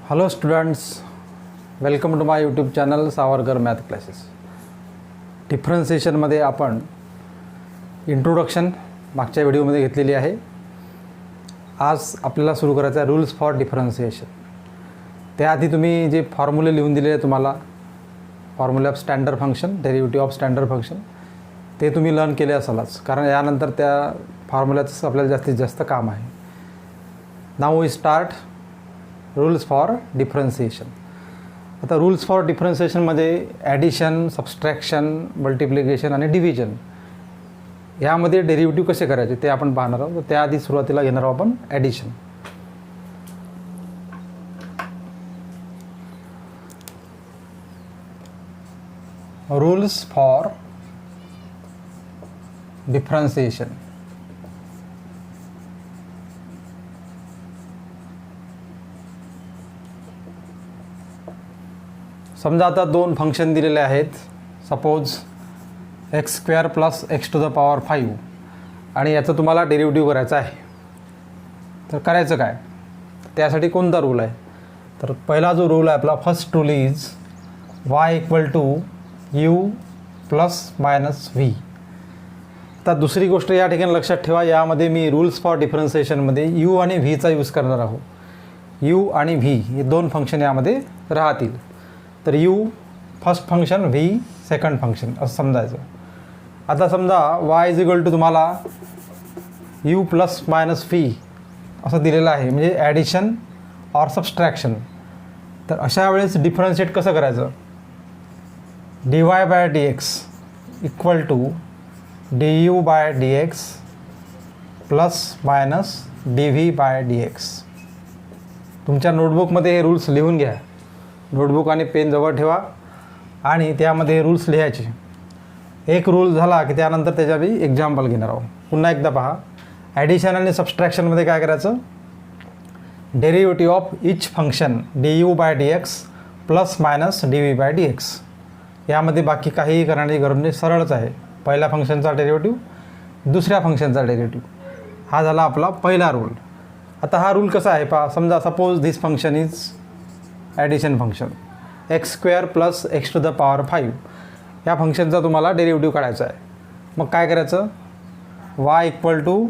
Hello students, welcome to my YouTube channel Savarkar math classes. डिफरन्सिएशनमध्ये आपण introduction मागच्या व्हिडिओमध्ये घेतलेली आहे. आज आपल्याला सुरू करायचं आहे रूल्स फॉर डिफरन्सिएशन. त्याआधी तुम्ही जे फॉर्म्युले लिहून दिलेले आहे तुम्हाला, फॉर्म्युले of standard function, derivative of standard function, ते तुम्ही लर्न केले असालच, कारण यानंतर त्या फॉर्म्युल्याचं आपल्याला जास्तीत जास्त काम आहे. Now we start rules for differentiation. आता रूल्स फॉर डिफरन्सिएशनमध्ये ॲडिशन, सबस्ट्रॅक्शन, मल्टिप्लिकेशन आणि डिव्हिजन यामध्ये डेरिव्हेटिव्ह कसे करायचे ते आपण पाहणार आहोत. त्याआधी सुरुवातीला घेणार आहोत आपण ॲडिशन. Rules for differentiation. समजा आता दोन फंक्शन दिलेले आहेत. Suppose x square plus x to the power 5 आणि याचं तुम्हाला डेरिव्हेटिव्ह करायचं आहे. तर करायचं काय, त्यासाठी कोणता रूल आहे? तर पहिला जो रूल आहे आपला, first rule is y equal to u plus minus v. आता दुसरी गोष्ट या ठिकाणी लक्षात ठेवा, यामध्ये मी रूल्स फॉर डिफरन्सिएशनमध्ये यू आणि व्हीचा यूज करणार आहोत. यू आणि व्ही हे दोन फंक्शन यामध्ये राहतील. तर you first function, V second function असं समजायचं. आता समजा वाय इज इक्वल टू तुम्हाला यू प्लस मायनस व्ही असं दिलेलं आहे, म्हणजे ॲडिशन ऑर सबस्ट्रॅक्शन. तर अशा वेळेस डिफरन्शिएट कसं करायचं? D y by d x equal to d u by d x plus minus d v by d x. तुमच्या नोटबुकमध्ये हे रूल्स लिहून घ्या. नोटबुक आणि पेन जवळ ठेवा आणि त्यामध्ये रूल्स लिहायचे. एक रूल झाला की त्यानंतर त्याच्या बी एक्झाम्पल घेणार आहोत. पुन्हा एकदा पहा, ॲडिशन आणि सबस्ट्रॅक्शनमध्ये काय करायचं? Derivative of each function d u by d x plus minus d v by d x. यामध्ये बाकी काहीही करण्याची गरज नाही, सरळच आहे. पहिल्या फंक्शनचा डेरिव्हेटिव्ह, दुसऱ्या फंक्शनचा डेरिव्हेटिव्ह, हा झाला आपला पहिला रूल. आता हा रूल कसा आहे पहा. समजा suppose this function is addition function, x square plus x to the power 5. या फंक्शनचा तुम्हाला डेरिव्हेटिव्ह काढायचा आहे. मग काय करायचं? Y equal to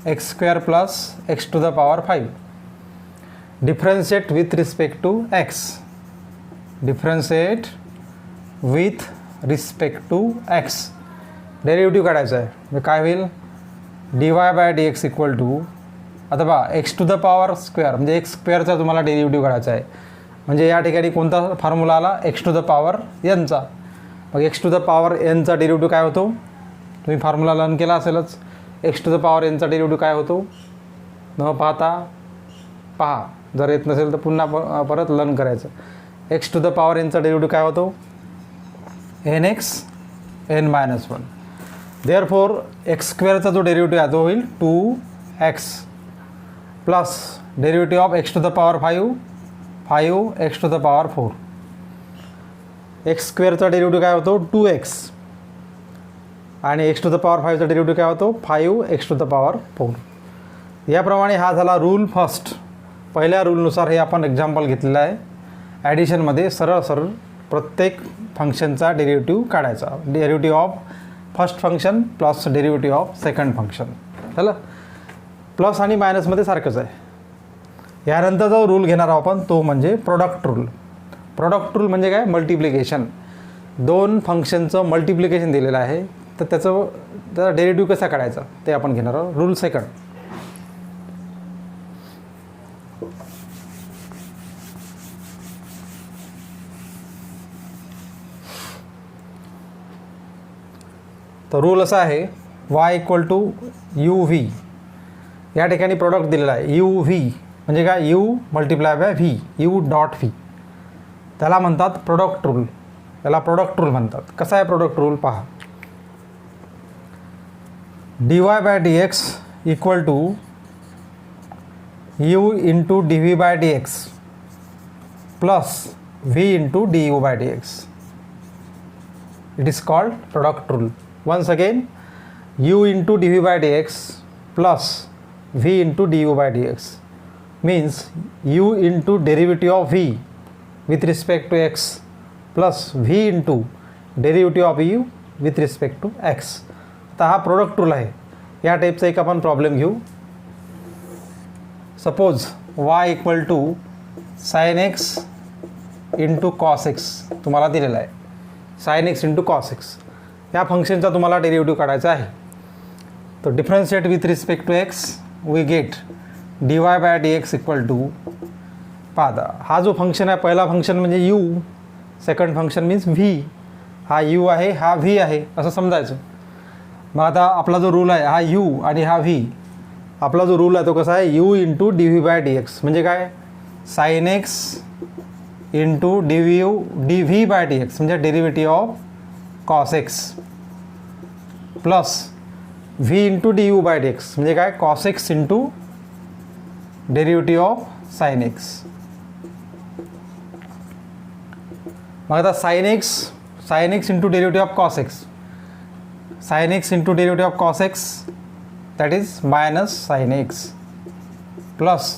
x square plus x to the power 5. Differentiate with respect to x. Differentiate with respect to x. Derivative काढायचा आहे. म्हणजे काय होईल? D y by d x equal to, आता बघा x to the power square म्हणजे x स्क्वेअरचा तुम्हाला डेरिव्हेटिव्ह काढायचा आहे. म्हणजे या ठिकाणी कोणता फॉर्म्युला आला? एक्स टू द पॉवर एनचा. मग एक्स टू द पॉवर एनचा डेरिव्हेटिव्ह काय होतो? तुम्ही फॉर्म्युला लर्न केला असेलच. एक्स टू द पॉवर एनचा डेरिव्हेटिव्ह काय होतो? न पाहता पहा, जर येत नसेल तर पुन्हा परत लर्न करायचं. एक्स टू द पॉवर एनचा डेरिव्हेटिव्ह काय होतो? N x n minus 1. Therefore x स्क्वेअरचा जो डेरिव्हेटिव्ह आहे तो होईल 2x plus derivative of x to the power 5 x to the power 4. X स्क्वेअरचा डेरिव्हेटिव्ह काय होतो? 2x आणि एक्स टू द पॉवर 5चा डेरिव्हेटिव्ह काय होतो? 5 एक्स टू द पॉवर 4. याप्रमाणे हा झाला रूल फर्स्ट. पहिल्या रूलनुसार हे आपण एक्झाम्पल घेतलेलं आहे. ॲडिशनमध्ये सरळ सरळ प्रत्येक फंक्शनचा डेरिव्हेटिव्ह काढायचा. Derivative of first function plus derivative of second function. झालं? प्लस आणि मायनसमध्ये सारखंच आहे. यानंतर जो रूल घेणार आहोत आपण तो म्हणजे प्रोडक्ट रूल. प्रोडक्ट रूल म्हणजे काय? मल्टिप्लिकेशन. दोन फंक्शनचं मल्टिप्लिकेशन दिलेलं आहे, तर त्याचा डेरिव्हेटिव्ह कसा काढायचा ते आपण घेणार आहोत. Rule second. तर रूल असा आहे, y equal to u v. या ठिकाणी प्रोडक्ट दिलेला आहे यू व्ही म्हणजे काय? U multiply by v, u dot v. त्याला म्हणतात प्रोडक्ट रूल. त्याला प्रोडक्ट रूल म्हणतात. कसा आहे प्रोडक्ट रूल पहा. D y by d x equal to u into d v by d x plus v into d u by d x. It is called product rule. Once again, u into d v by d x plus v into d u by d x. means u into derivative of v with respect to x plus v into derivative of u with respect to x. आता हा product rule आहे. या टाईपचा एक आपण problem घेऊ. Suppose y equal to sine x into cos x तुम्हाला दिलेला आहे. Sine x into cos x या फंक्शनचा तुम्हाला डेरिव्हेटिव्ह काढायचा आहे. तो differentiate with respect to x we get dy by dx equal to, पाहता हा जो फंक्शन आहे पहिला फंक्शन म्हणजे u, second function means v. हा u आहे, हा v आहे असं समजायचं. मग आता आपला जो रूल आहे हा u आणि हा v, आपला जो रूल आहे तो कसा आहे u into d v by d x म्हणजे काय sine x into d v by d x म्हणजे derivative of cos x plus v into d u by d x म्हणजे काय cos x into derivative of sine x. मग आता sine x into derivative of cos x, sine x into derivative of cos x that is minus sin x plus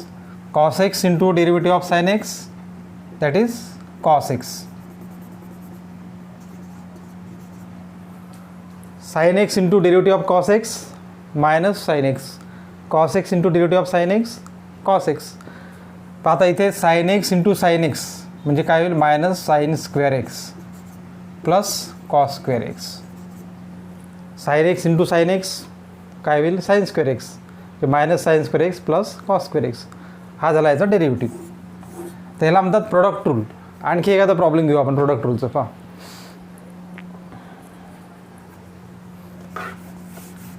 cos x into derivative of sin x that is cos x. Sin x into derivative of cos x minus sin x, cos x into derivative of sin x cos x. पाहता इथे sin x into sin x म्हणजे काय होईल minus sine square x plus cos square x. sin x into sin x काय होईल sign square x minus sign square x plus cos square x. हा झाला याचा डेरिव्हेटिव्ह. त्याला म्हणतात प्रोडक्ट रूल. आणखी एखादा प्रॉब्लेम घेऊ आपण प्रोडक्ट रूलचं. पहा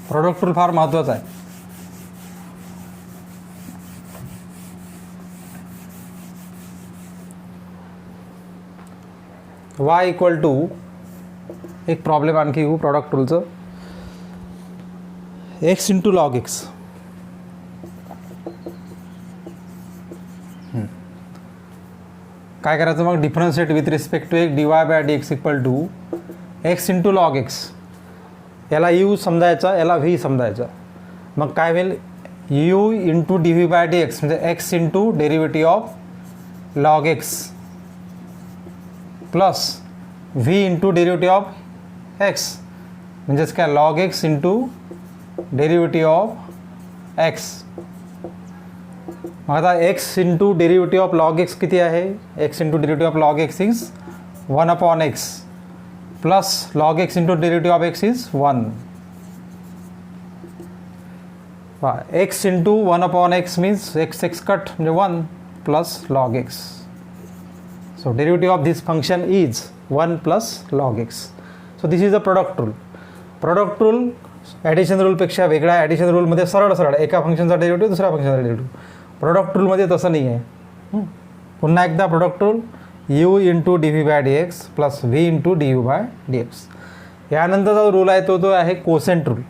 प्रोडक्ट रूल फार महत्त्वाचा आहे. y इक्वल टू, एक प्रॉब्लेम आणखी घेऊ प्रोडक्ट रूलचं, एक्स इंटू लॉग एक्स. काय करायचं मग डिफरन्शिएट विथ रिस्पेक्ट टू एक d y by d x equal to x into log x. याला यू समजायचा, याला व्ही समजायचा. मग काय होईल u into d v by d x म्हणजे x into derivative of log x plus v into derivative of x म्हणजेच काय log x into derivative of x. मग आता x into derivative of log x किती आहे, x into derivative of log x is 1 upon x plus log x into derivative of x is 1. X into 1 upon x means x x cut म्हणजे 1 plus log x. So derivative of this function is 1 plus log x. So this is a product rule. Product rule addition रूलपेक्षा वेगळा आहे. Addition रूलमध्ये सरळ सरळ एका फंक्शनचा derivative दुसऱ्या फंक्शनचा डेरिव्हेटिव्ह. प्रोडक्ट रूलमध्ये तसं नाही आहे. पुन्हा एकदा product rule u into d v by d x plus v into d u by d x. यानंतरचा जो रूल आहे तो आहे कोसेंट रूल.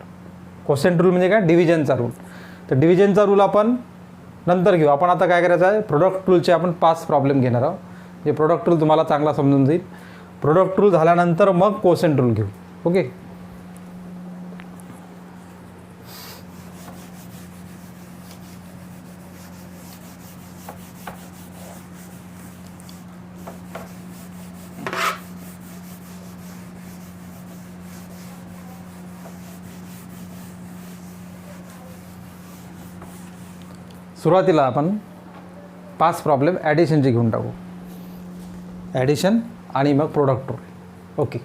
कोसेंट रूल म्हणजे काय डिव्हिजनचा रूल. तर डिव्हिजनचा रूल आपण नंतर घेऊ. आपण आता काय करायचं आहे प्रोडक्ट रूलचे आपण 5 प्रॉब्लेम घेणार आहोत. जे प्रोडक्ट रूल तुम्हाला चांगला समजून जाईल. प्रोडक्ट रूल झाल्यानंतर मग कोसेंट रूल घेऊ. ओके. सुरुवातीला आपण 5 प्रॉब्लेम ॲडिशनचे घेऊन टाकू. ॲडिशन आणि मग product rule. Okay.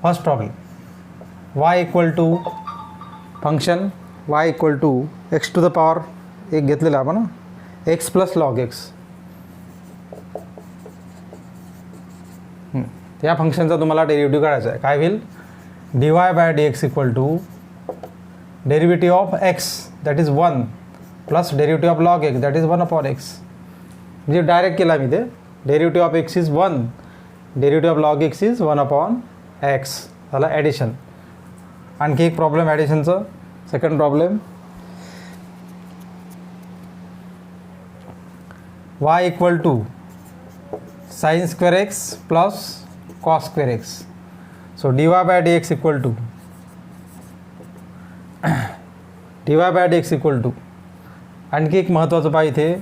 First problem y equal to function y equal to x to the power एक घेतलेलं आपण एक्स प्लस लॉग एक्स. या फंक्शनचा तुम्हाला डेरिव्हेटिव्ह काढायचा आहे. काय होईल d y by d x equal to derivative of x that is 1 plus derivative of log x that is 1 upon x. म्हणजे डायरेक्ट केला मी ते. Derivative of x is 1, derivative of log x is 1 upon x. झाला addition. आणखी एक problem ॲडिशनचं. Second problem y equal to sine square x plus cos square x. So d y by d x equal to dy by dx equal to आणखी एक महत्त्वाचं पहा, इथे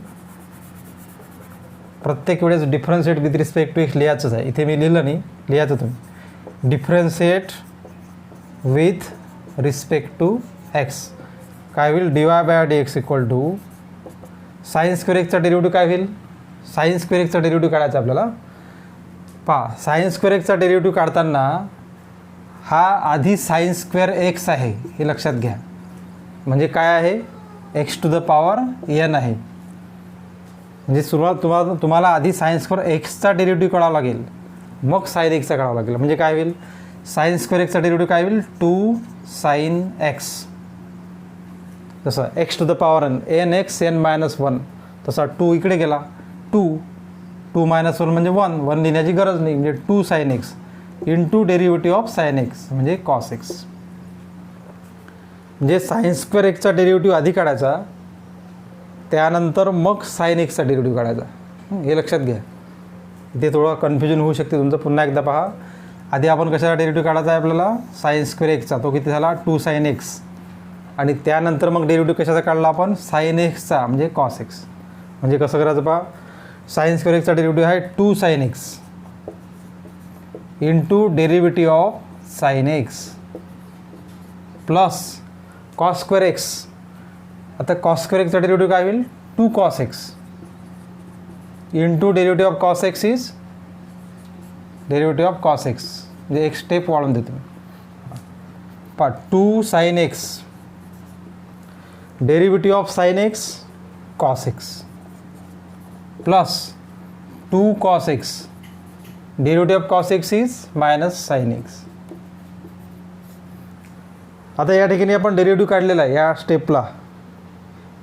प्रत्येक वेळेस differentiate with respect to x लिहायचंच आहे. इथे मी लिहिलं नाही, लिहायचं तुम्ही. Differentiate with respect to x काय होईल, dy/dx equal to sine square एक्सचा डेरिव्हेटिव्ह काय होईल, साइन स्क्वेअर एक्सचा डेरिव्हेटिव्ह काढायचा आपल्याला. पहा, साइन स्क्वेअर एक्सचा डेरिव्हेटिव्ह काढताना हा आधी साइन स्क्वेअर एक्स आहे हे लक्षात घ्या. म्हणजे काय आहे, x to the power n आहे. म्हणजे तुम्हाला आधी साइन स्क्वेअर एक्सचा डेरिव्हेटिव्ह काढावा लागेल, मग साइन एक्सचा काढावा लागेल. म्हणजे काय होईल, साइन स्क्वेअर एक्सचा डेरिव्हेटिव्ह काय होईल, 2 sin x. जसं x to the power n x n-1 तसा 2 इकडे गेला, 2 -1 म्हणजे 1 लिहिण्याची गरज नाही. म्हणजे 2 sin x into derivative of sine x म्हणजे कॉस एक्स. म्हणजे साइन स्क्वेअर एक्सचा डेरिव्हेटिव्ह आधी काढायचा, त्यानंतर मग साइन एक्सचा डेरिव्हेटिव्ह काढायचा. हे लक्षात घ्या. इथे थोडं कन्फ्युजन होऊ शकते तुमचं. पुन्हा एकदा पहा, आधी आपण कशाचा डेरिव्हेटिव्ह काढायचा आहे आपल्याला, साइन स्क्वेअर एक्सचा. तो किती झाला, 2 sin x. आणि त्यानंतर मग डेरिव्हेटिव्ह कशाचा काढला आपण, साइन एक्सचा म्हणजे कॉस एक्स. म्हणजे कसं करायचं पहा, साइन स्क्वेअर एक्सचा डेरिव्हेटिव्ह आहे 2 sin x into derivative of sine x plus cos square x. आता कॉस स्क्वेअर एक्सचा डेरिव्हेटिव्ह काय होईल, 2 cos x into derivative of cos x is derivative of cos x. म्हणजे एक स्टेप वाढवून देतो पहा, 2 sin x derivative of sine x cos x plus 2 cos x derivative of cos x is minus sine x. आता या ठिकाणी आपण derivative काढलेला आहे या स्टेपला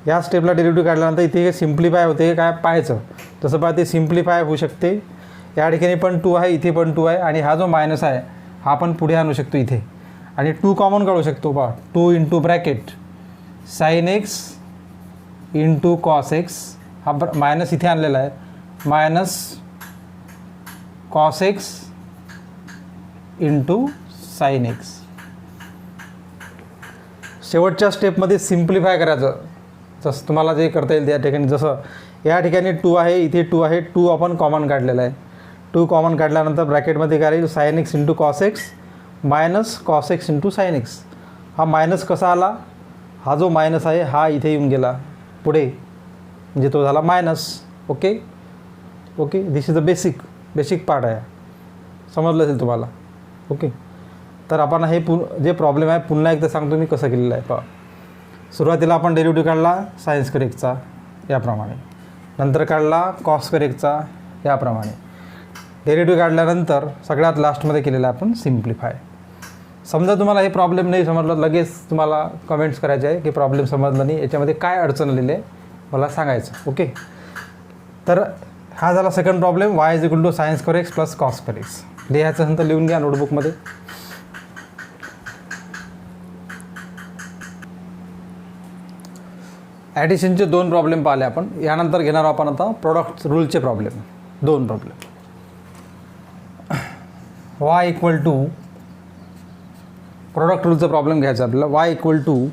डेरिव्हेटिव्ह काढल्यानंतर इथे सिम्प्लिफाय होते काय पाहायचं. तसं पहा, ते सिम्प्लिफाय होऊ शकते. या ठिकाणी पण 2 आहे, इथे पण 2 आहे, आणि हा जो मायनस आहे हा पण पुढे आणू शकतो इथे, आणि 2 कॉमन काढू शकतो. पहा, 2 into bracket sign x into cos x, हा मायनस इथे आणलेला आहे, minus cos x into sine x. शेवटच्या स्टेपमध्ये सिम्प्लिफाय करायचं. जसं तुम्हाला जे करता येईल त्या ठिकाणी. जसं या ठिकाणी 2 आहे, इथे 2 आहे, 2 आपण कॉमन काढलेला आहे. 2 कॉमन काढल्यानंतर ब्रॅकेटमध्ये काय राहील, sign x into cos x minus cos x into sine x. हा मायनस कसा आला, हा जो मायनस आहे हा इथे येऊन गेला पुढे, म्हणजे तो झाला minus. Okay, this is the basic part आहे. समजलं असेल तुम्हाला. ओके, तर आपण हे जे प्रॉब्लेम आहे पुन्हा एकदा सांगतो मी कसं केलेलं आहे. पहा, सुरुवातीला आपण डेरिव्हेटिव्ह काढला साइन स्क्वेअर एक्सचा याप्रमाणे, नंतर काढला कॉस स्क्वेअर एक्सचा याप्रमाणे. डेरिव्हेटिव्ह काढल्यानंतर सगळ्यात लास्टमध्ये केलेला आपण सिम्प्लिफाय. समजा तुम्हाला हे प्रॉब्लेम नाही समजलं, लगेच तुम्हाला कमेंट्स करायचे आहे की प्रॉब्लेम समजलं नाही, याच्यामध्ये काय अडचण आलेली आहे मला सांगायचं. ओके, तर हा झाला second problem, y is equal to sine square x plus cos square x. लिहायचं नंतर लिहून घ्या नोटबुकमध्ये. ॲडिशनचे 2 प्रॉब्लेम पाहिले आपण. यानंतर घेणार आपण आता प्रोडक्ट रूलचे problem. 2 problem. y equal to product रूलचा प्रॉब्लेम घ्यायचा आपल्याला. y equal to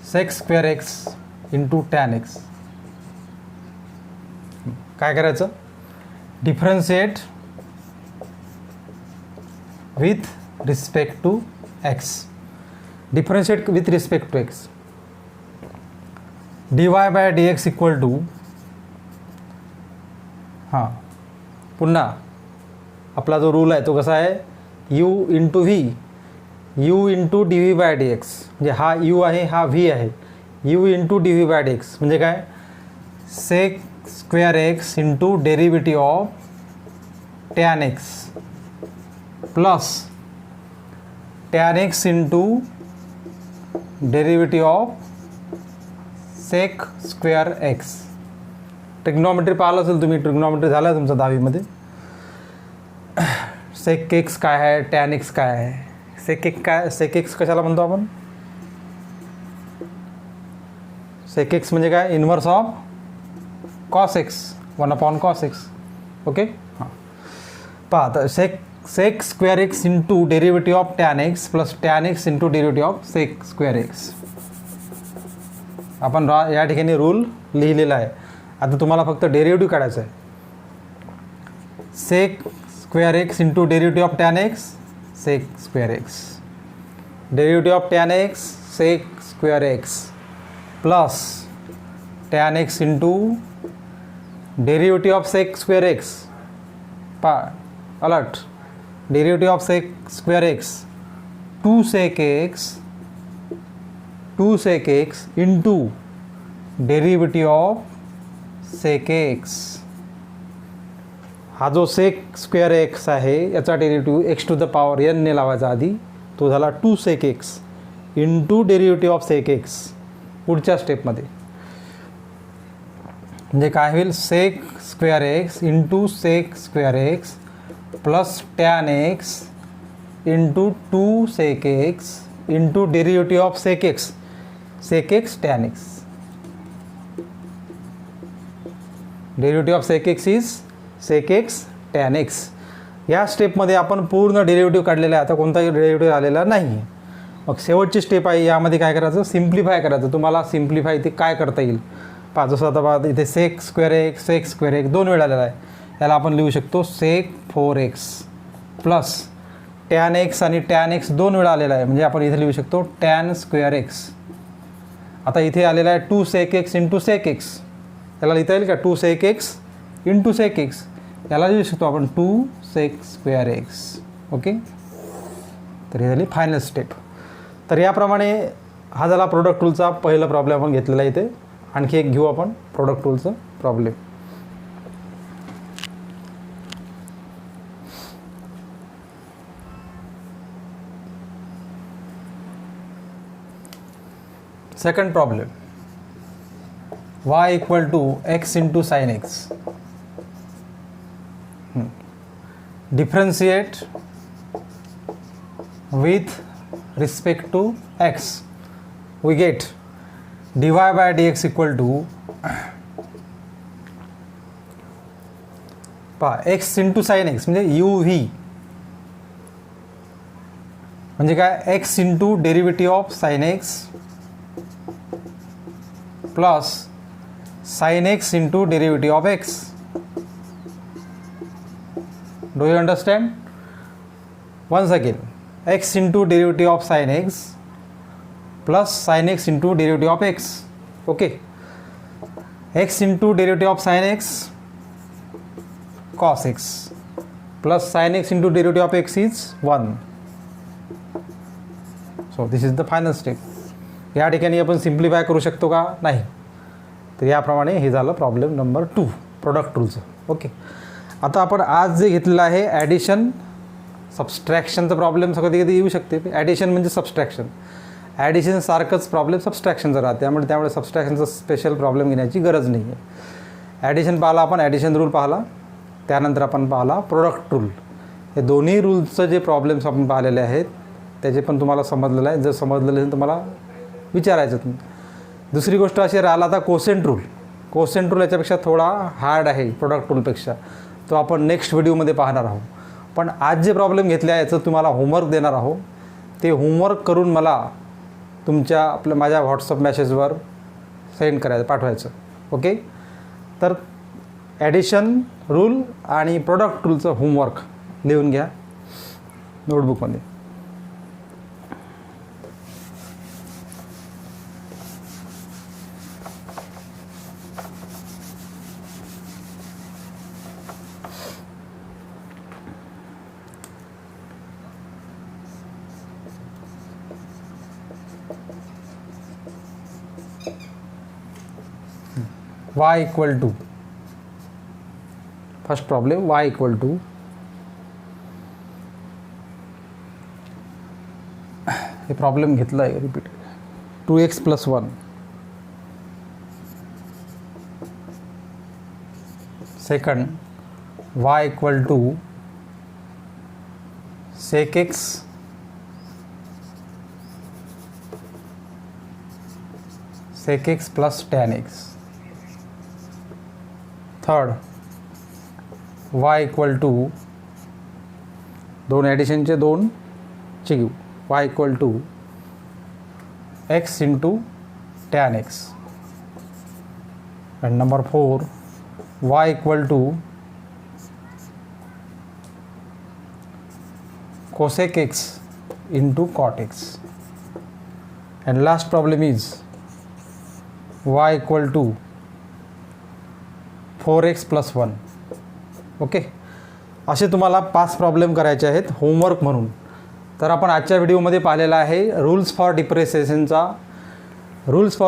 sec square x into tan x. काय करायचं, differentiate with respect to x. Differentiate with respect to x. dy/dx equal to, हां पुन्हा आपला जो रूल आहे तो कसा आहे, u into V, u into dv/dx. म्हणजे हा u आहे, हा v आहे, u इंटू dv/dx म्हणजे काय, sec square x into derivative of tan x plus tan x into derivative of sec square x. Trigonometry पाहिलं असेल तुम्ही, ट्रिग्नॉमेट्री झालं आहे तुमचं 10वीमध्ये. सेक एक्स काय आहे, टॅन एक्स काय आहे. सेक एक्स कशाला म्हणतो आपण, सेक एक्स म्हणजे काय, inverse of cos x, 1/cos x. Okay, हां पहा, तर sec square x into derivative of tan x plus tan x into derivative of sec square x. आपण या ठिकाणी रूल लिहिलेला आहे. आता तुम्हाला फक्त डेरिव्हेटिव्ह काढायचं आहे. sec square x into derivative of tan x sec square x, derivative of tan x sec square x plus tan x into derivative of sec square x. Alert, derivative of sec square x 2 sec x into derivative of sec x. हा जो sec square x आहे याचा derivative x to the power n ने लावायचा आधी, तो झाला 2 sec x into derivative of sec x. पुढच्या स्टेपमध्ये म्हणजे काय होईल, sec square x into sec square x plus tan x into 2 sec x into derivative of sec x tan x. Derivative of sec x is sec x tan x. या स्टेपमध्ये आपण पूर्ण derivative काढलेला आहे. आता कोणताही डेरिव्हेटिव्ह आलेला नाही. मग शेवटची स्टेप आहे, यामध्ये काय करायचं, सिम्प्लिफाय करायचं. तुम्हाला सिम्प्लिफाय इथे काय करता येईल पहा. जसं आता पहा इथे sec square x 2 वेळा आलेला आहे. याला आपण लिहू शकतो sec 4x plus tan x आणि tan x 2 वेळा आलेला आहे, म्हणजे आपण इथे लिहू शकतो tan square x. आता इथे आलेला आहे 2 sec x into sec x. याला लिहिता येईल का, 2 sec x into sec x. याला लिहू शकतो आपण 2 sec square x. ओके, तर ही झाली फायनल स्टेप. तर याप्रमाणे हा झाला प्रोडक्ट टूलचा पहिला प्रॉब्लेम आपण घेतलेला आहे. इथे आणखी एक घेऊ आपण प्रोडक्ट टूलचा problem. Second problem, y equal to x into sine x. Differentiate with respect to x. We get dy by dx equal to x into sine x म्हणजे uv, म्हणजे काय, x into derivative of sine x plus sine x into derivative of x. Do you understand? Once again, x into derivative of sine x plus sine x into derivative of x. Okay, x into derivative of sine x cos x plus sine x into derivative of x is 1. So this is the final step. या ठिकाणी आपण simplify करू शकतो का, नाही. तर याप्रमाणे हे झालं प्रॉब्लेम नंबर 2 प्रोडक्ट टूलचं. ओके, आता आपण आज जे घेतलेलं आहे ॲडिशन सबस्ट्रॅक्शनचा प्रॉब्लेम कधी कधी येऊ शकते. ॲडिशन म्हणजे सबस्ट्रॅक्शन, ॲडिशन सारखंच प्रॉब्लेम सबस्ट्रॅक्शनचा राहते. त्यामुळे सबस्ट्रॅक्शनचा स्पेशल प्रॉब्लेम घेण्याची गरज नाही आहे. ॲडिशन पाहिला आपण, ॲडिशन रूल पाहिला, त्यानंतर आपण पाहिला प्रोडक्ट रूल. हे दोन्ही रूलचं जे प्रॉब्लेम्स आपण पाहिलेले आहेत त्याचे पण तुम्हाला समजलेलं आहे. जर समजलेलं असेल तर मला विचारायचं तुम्ही. दुसरी गोष्ट अशी राहिला आता कोसेंट रूल. कोसेंट रूल याच्यापेक्षा थोडा हार्ड आहे प्रोडक्ट रूलपेक्षा, तो आपण नेक्स्ट व्हिडिओमध्ये पाहणार आहोत. पण आज जे प्रॉब्लेम घेतले आहे याचं तुम्हाला होमवर्क देणार आहोत. ते होमवर्क करून मला माझ्या व्हॉट्सअप मेसेजवर सेंड करायचं, पाठवायचं. ओके, तर ॲडिशन रूल आणि प्रोडक्ट रूलचं होमवर्क लिहून घ्या नोटबुकमध्ये. y equal to, first problem, y equal to हे प्रॉब्लेम घेतला आहे repeat, 2x plus 1. Second, y equal to sec x plus tan x. Third, y equal to दोन ॲडिशनचे दोनचे घेऊ. Y equal to x into tan x. And number 4 y equal to cosec x into cot x. And last problem is y equal to 4x plus 1. Okay, असे तुम्हाला 5 problem करायचे आहेत homework म्हणून. तर आपण आजच्या व्हिडिओमध्ये पाहिलेला आहे rules for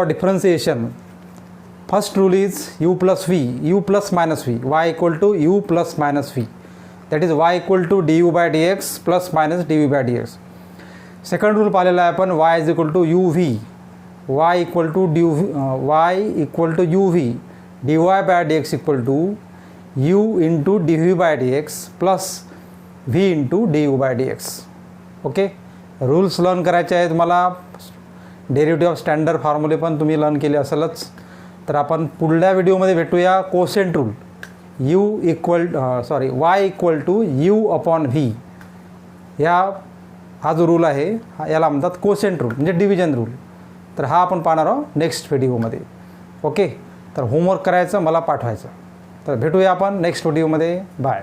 differentiation. First rule is u plus v, u plus minus v, y equal to u plus minus v. That is y equal to du by dx plus minus dv by dx. Second rule पाहिलेला आहे आपण y is equal to uv, y equal to uv dy by dx equal to u into dv by dx plus v into du by dx. Okay, rules learn करायचे आहेत तुम्हाला. Derivative of standard फॉर्म्युले पण तुम्ही learn केले असेलच. तर आपण पुढल्या व्हिडिओमध्ये भेटूया quotient rule. y equal to u upon v. हा जो रूल आहे याला म्हणतात कोसेंट रूल म्हणजे डिव्हिजन रूल. तर हा आपण पाहणार आहोत नेक्स्ट व्हिडिओमध्ये. ओके, तर होमवर्क करायचं, मला पाठवायचं. तर भेटूया आपण नेक्स्ट व्हिडिओमध्ये. बाय.